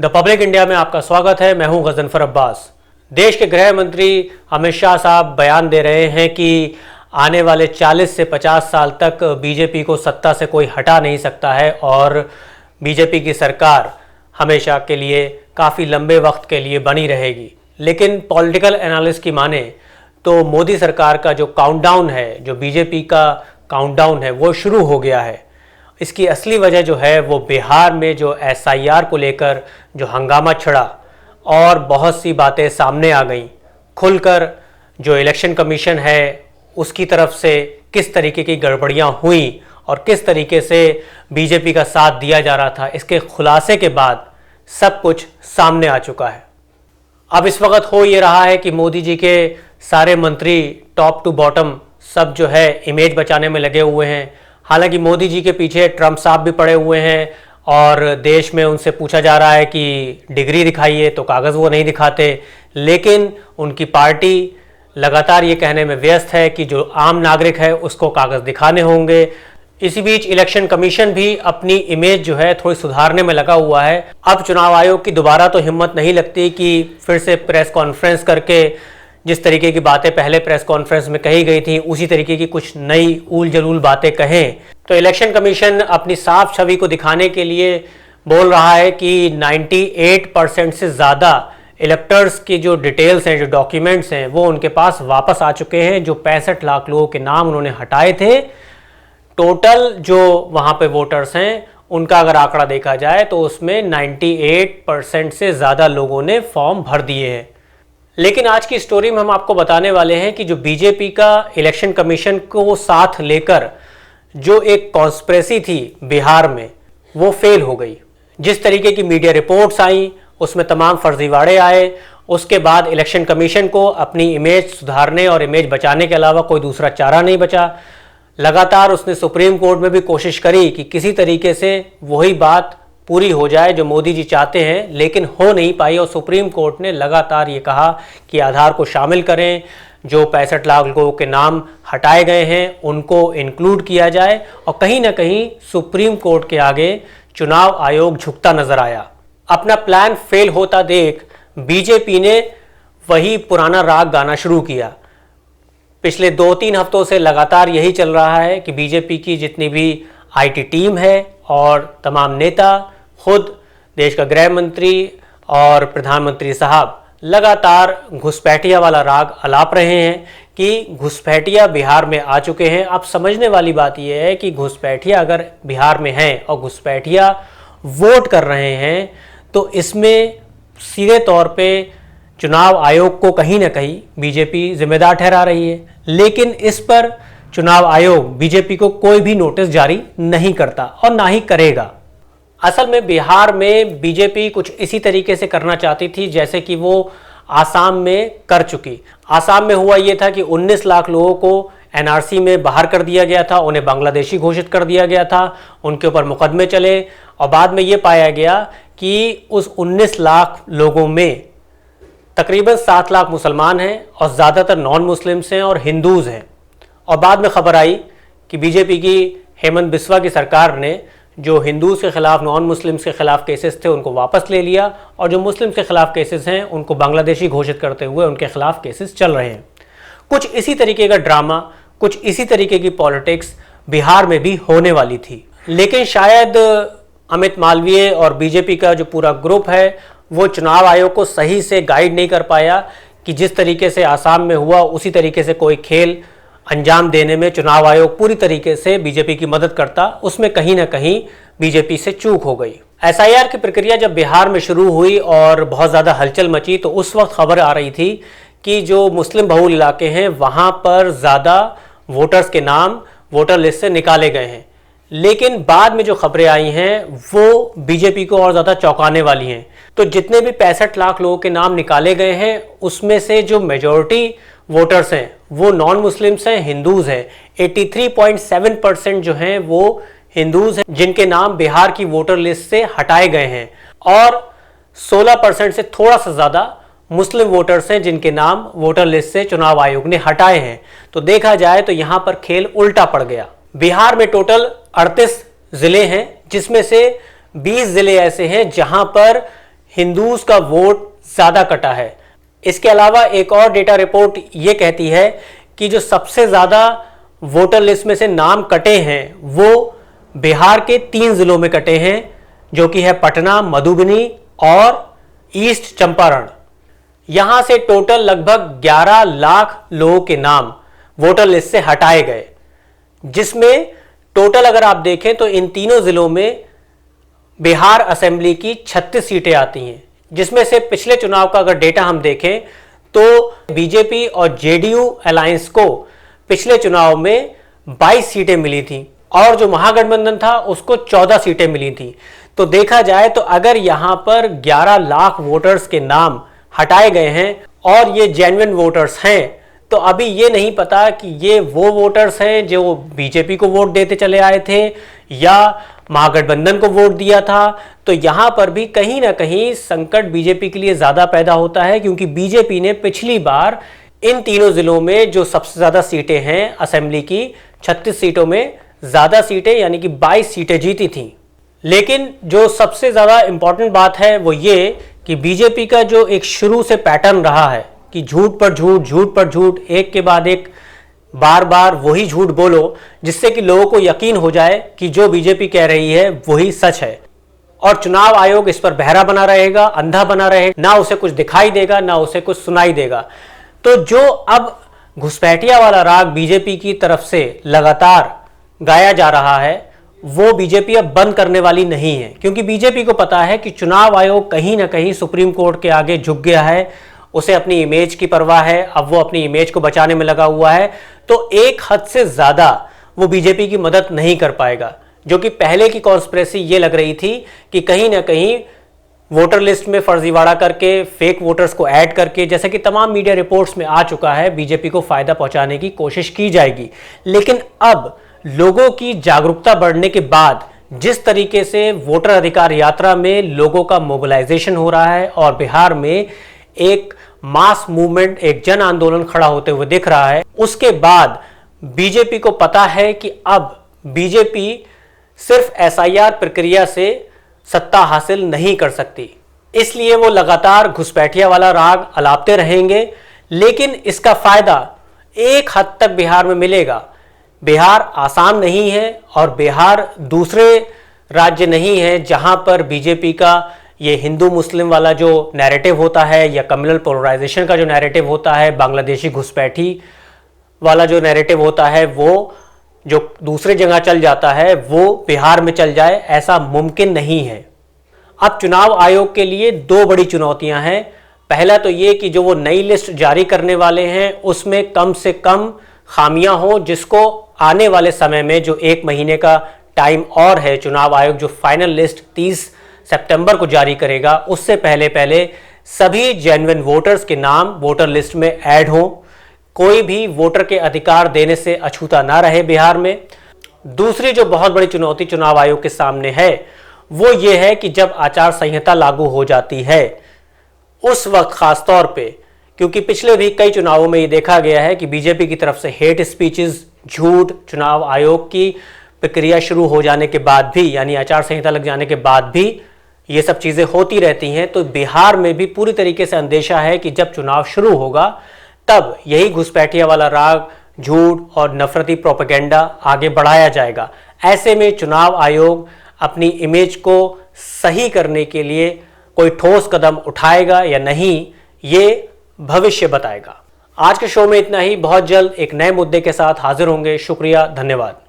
The public India में आपका स्वागत है। मैं हूं गजनफर अब्बास। देश के गृह मंत्री अमित शाह साहब बयान दे रहे हैं कि आने वाले 40 से 50 साल तक बीजेपी को सत्ता से कोई हटा नहीं सकता है और बीजेपी की सरकार हमेशा के लिए काफ़ी लंबे वक्त के लिए बनी रहेगी। लेकिन पॉलिटिकल एनालिस्ट की माने तो मोदी सरकार का जो काउंटडाउन है, जो बीजेपी का काउंटडाउन है, वो शुरू हो गया है। इसकी असली वजह जो है वो बिहार में जो SIR को लेकर जो हंगामा छिड़ा और बहुत सी बातें सामने आ गईं, खुलकर जो इलेक्शन कमीशन है उसकी तरफ से किस तरीके की गड़बड़ियां हुई और किस तरीके से बीजेपी का साथ दिया जा रहा था, इसके खुलासे के बाद सब कुछ सामने आ चुका है। अब इस वक्त हो ये रहा है कि मोदी जी के सारे मंत्री टॉप टू बॉटम सब जो है इमेज बचाने में लगे हुए हैं। हालांकि मोदी जी के पीछे ट्रंप साहब भी पड़े हुए हैं और देश में उनसे पूछा जा रहा है कि डिग्री दिखाइए, तो कागज़ वो नहीं दिखाते। लेकिन उनकी पार्टी लगातार ये कहने में व्यस्त है कि जो आम नागरिक है उसको कागज़ दिखाने होंगे। इसी बीच इलेक्शन कमीशन भी अपनी इमेज जो है थोड़ी सुधारने में लगा हुआ है। अब चुनाव आयोग की दोबारा तो हिम्मत नहीं लगती कि फिर से प्रेस कॉन्फ्रेंस करके जिस तरीके की बातें पहले प्रेस कॉन्फ्रेंस में कही गई थी उसी तरीके की कुछ नई ऊल जलूल बातें कहें। तो इलेक्शन कमीशन अपनी साफ छवि को दिखाने के लिए बोल रहा है कि 98% से ज़्यादा इलेक्टर्स की जो डिटेल्स हैं, जो डॉक्यूमेंट्स हैं, वो उनके पास वापस आ चुके हैं। जो 65 लाख लोगों के नाम उन्होंने हटाए थे, टोटल जो वहाँ पे वोटर्स हैं उनका अगर आंकड़ा देखा जाए तो उसमें 98% से ज़्यादा लोगों ने फॉर्म भर दिए हैं। लेकिन आज की स्टोरी में हम आपको बताने वाले हैं कि जो बीजेपी का इलेक्शन कमीशन को साथ लेकर जो एक कॉन्स्पिरेसी थी बिहार में, वो फेल हो गई। जिस तरीके की मीडिया रिपोर्ट्स आई उसमें तमाम फर्जीवाड़े आए। उसके बाद इलेक्शन कमीशन को अपनी इमेज सुधारने और इमेज बचाने के अलावा कोई दूसरा चारा नहीं बचा। लगातार उसने सुप्रीम कोर्ट में भी कोशिश करी कि किसी तरीके से वही बात पूरी हो जाए जो मोदी जी चाहते हैं, लेकिन हो नहीं पाई। और सुप्रीम कोर्ट ने लगातार ये कहा कि आधार को शामिल करें, जो 65 लाख लोगों के नाम हटाए गए हैं उनको इंक्लूड किया जाए। और कहीं ना कहीं सुप्रीम कोर्ट के आगे चुनाव आयोग झुकता नजर आया। अपना प्लान फेल होता देख बीजेपी ने वही पुराना राग गाना शुरू किया। पिछले 2-3 हफ्तों से लगातार यही चल रहा है कि बीजेपी की जितनी भी IT टीम है और तमाम नेता, खुद देश का गृह मंत्री और प्रधानमंत्री साहब लगातार घुसपैठिया वाला राग अलाप रहे हैं कि घुसपैठिया बिहार में आ चुके हैं। अब समझने वाली बात यह है कि घुसपैठिया अगर बिहार में हैं और घुसपैठिया वोट कर रहे हैं तो इसमें सीधे तौर पे चुनाव आयोग को कहीं ना कहीं बीजेपी जिम्मेदार ठहरा रही है। लेकिन इस पर चुनाव आयोग बीजेपी को कोई भी नोटिस जारी नहीं करता और ना ही करेगा। असल में बिहार में बीजेपी कुछ इसी तरीके से करना चाहती थी जैसे कि वो आसाम में कर चुकी। आसाम में हुआ ये था कि 19 लाख लोगों को NRC में बाहर कर दिया गया था, उन्हें बांग्लादेशी घोषित कर दिया गया था, उनके ऊपर मुकदमे चले और बाद में ये पाया गया कि उस 19 लाख लोगों में तकरीबन 7 लाख मुसलमान हैं और ज़्यादातर नॉन मुस्लिम्स हैं और हिंदूज़ हैं। और बाद में खबर आई कि बीजेपी की हेमंत बिस्वा की सरकार ने जो हिंदूज़ के खिलाफ, नॉन मुस्लिम्स के खिलाफ केसेस थे उनको वापस ले लिया और जो मुस्लिम्स के खिलाफ केसेस हैं उनको बांग्लादेशी घोषित करते हुए उनके खिलाफ केसेस चल रहे हैं। कुछ इसी तरीके का ड्रामा, कुछ इसी तरीके की पॉलिटिक्स बिहार में भी होने वाली थी। लेकिन शायद अमित मालवीय और बीजेपी का जो पूरा ग्रुप है वो चुनाव आयोग को सही से गाइड नहीं कर पाया कि जिस तरीके से आसाम में हुआ उसी तरीके से कोई खेल अंजाम देने में चुनाव आयोग पूरी तरीके से बीजेपी की मदद करता। उसमें कहीं ना कहीं बीजेपी से चूक हो गई। SIR की प्रक्रिया जब बिहार में शुरू हुई और बहुत ज़्यादा हलचल मची तो उस वक्त खबर आ रही थी कि जो मुस्लिम बहुल इलाके हैं वहाँ पर ज़्यादा वोटर्स के नाम वोटर लिस्ट से निकाले गए हैं। लेकिन बाद में जो खबरें आई हैं वो बीजेपी को और ज़्यादा चौंकाने वाली हैं। तो जितने भी 65 लाख लोगों के नाम निकाले गए हैं उसमें से जो मेजॉरिटी वोटर्स हैं वो नॉन मुस्लिम्स हैं, हिंदूज़ हैं। 83.7% जो हैं वो हिंदूज़ हैं जिनके नाम बिहार की वोटर लिस्ट से हटाए गए हैं और 16% से थोड़ा सा ज़्यादा मुस्लिम वोटर्स हैं जिनके नाम वोटर लिस्ट से चुनाव आयोग ने हटाए हैं। तो देखा जाए तो यहाँ पर खेल उल्टा पड़ गया। बिहार में टोटल 38 जिले हैं जिसमें से 20 जिले ऐसे हैं जहां पर हिंदूज का वोट ज्यादा कटा है। इसके अलावा एक और डेटा रिपोर्ट ये कहती है कि जो सबसे ज्यादा वोटर लिस्ट में से नाम कटे हैं वो बिहार के 3 जिलों में कटे हैं, जो कि है पटना, मधुबनी और ईस्ट चंपारण। यहां से टोटल लगभग 11 लाख लोगों के नाम वोटर लिस्ट से हटाए गए, जिसमें टोटल अगर आप देखें तो इन तीनों जिलों में बिहार असेंबली की 36 सीटें आती हैं, जिसमें से पिछले चुनाव का अगर डेटा हम देखें तो बीजेपी और जेडीयू अलायंस को पिछले चुनाव में 22 सीटें मिली थी और जो महागठबंधन था उसको 14 सीटें मिली थी। तो देखा जाए तो अगर यहां पर 11 लाख वोटर्स के नाम हटाए गए हैं और ये जेन्युइन वोटर्स हैं, तो अभी ये नहीं पता कि ये वो वोटर्स हैं जो बीजेपी को वोट देते चले आए थे या महागठबंधन को वोट दिया था। तो यहां पर भी कहीं ना कहीं संकट बीजेपी के लिए ज्यादा पैदा होता है, क्योंकि बीजेपी ने पिछली बार इन तीनों जिलों में जो सबसे ज्यादा सीटें हैं असेंबली की 36 सीटों में ज्यादा सीटें यानी कि 22 सीटें जीती थी। लेकिन जो सबसे ज्यादा इंपॉर्टेंट बात है वो ये कि बीजेपी का जो एक शुरू से पैटर्न रहा है कि झूठ पर झूठ, झूठ पर झूठ, एक के बाद एक बार बार वही झूठ बोलो जिससे कि लोगों को यकीन हो जाए कि जो बीजेपी कह रही है वही सच है। और चुनाव आयोग इस पर बहरा बना रहेगा, अंधा बना रहेगा, ना उसे कुछ दिखाई देगा ना उसे कुछ सुनाई देगा। तो जो अब घुसपैठिया वाला राग बीजेपी की तरफ से लगातार गाया जा रहा है वो बीजेपी अब बंद करने वाली नहीं है, क्योंकि बीजेपी को पता है कि चुनाव आयोग कहीं ना कहीं सुप्रीम कोर्ट के आगे झुक गया है, उसे अपनी इमेज की परवाह है, अब वो अपनी इमेज को बचाने में लगा हुआ है। तो एक हद से ज्यादा वो बीजेपी की मदद नहीं कर पाएगा, जो कि पहले की कॉन्स्पिरेसी ये लग रही थी कि कहीं ना कहीं वोटर लिस्ट में फर्जीवाड़ा करके, फेक वोटर्स को ऐड करके, जैसे कि तमाम मीडिया रिपोर्ट्स में आ चुका है, बीजेपी को फायदा पहुंचाने की कोशिश की जाएगी। लेकिन अब लोगों की जागरूकता बढ़ने के बाद जिस तरीके से वोटर अधिकार यात्रा में लोगों का मोबिलाइजेशन हो रहा है और बिहार में एक मास मूवमेंट, एक जन आंदोलन खड़ा होते हुए दिख रहा है, उसके बाद बीजेपी को पता है कि अब बीजेपी सिर्फ एसआईआर प्रक्रिया से सत्ता हासिल नहीं कर सकती, इसलिए वो लगातार घुसपैठिया वाला राग अलापते रहेंगे। लेकिन इसका फायदा एक हद तक बिहार में मिलेगा। बिहार आसाम नहीं है और बिहार दूसरे राज्य नहीं है जहां पर बीजेपी का ये हिंदू मुस्लिम वाला जो नैरेटिव होता है या कम्युनल पोलराइजेशन का जो नैरेटिव होता है, बांग्लादेशी घुसपैठी वाला जो नैरेटिव होता है, वो जो दूसरे जगह चल जाता है वो बिहार में चल जाए, ऐसा मुमकिन नहीं है। अब चुनाव आयोग के लिए 2 बड़ी चुनौतियां हैं। पहला तो ये कि जो वो नई लिस्ट जारी करने वाले हैं उसमें कम से कम खामियां हो, जिसको आने वाले समय में जो 1 महीने का टाइम और है, चुनाव आयोग जो फाइनल लिस्ट 30 सितंबर को जारी करेगा उससे पहले पहले सभी जेन्युइन वोटर्स के नाम वोटर लिस्ट में ऐड हो, कोई भी वोटर के अधिकार देने से अछूता ना रहे बिहार में। दूसरी जो बहुत बड़ी चुनौती चुनाव आयोग के सामने है वो ये है कि जब आचार संहिता लागू हो जाती है उस वक्त खासतौर पे, क्योंकि पिछले भी कई चुनावों में ये देखा गया है कि बीजेपी की तरफ से हेट स्पीचेस, झूठ, चुनाव आयोग की प्रक्रिया शुरू हो जाने के बाद भी यानी आचार संहिता लग जाने के बाद भी ये सब चीजें होती रहती हैं। तो बिहार में भी पूरी तरीके से अंदेशा है कि जब चुनाव शुरू होगा तब यही घुसपैठिया वाला राग, झूठ और नफरती प्रोपेगेंडा आगे बढ़ाया जाएगा। ऐसे में चुनाव आयोग अपनी इमेज को सही करने के लिए कोई ठोस कदम उठाएगा या नहीं, ये भविष्य बताएगा। आज के शो में इतना ही। बहुत जल्द एक नए मुद्दे के साथ हाजिर होंगे। शुक्रिया, धन्यवाद।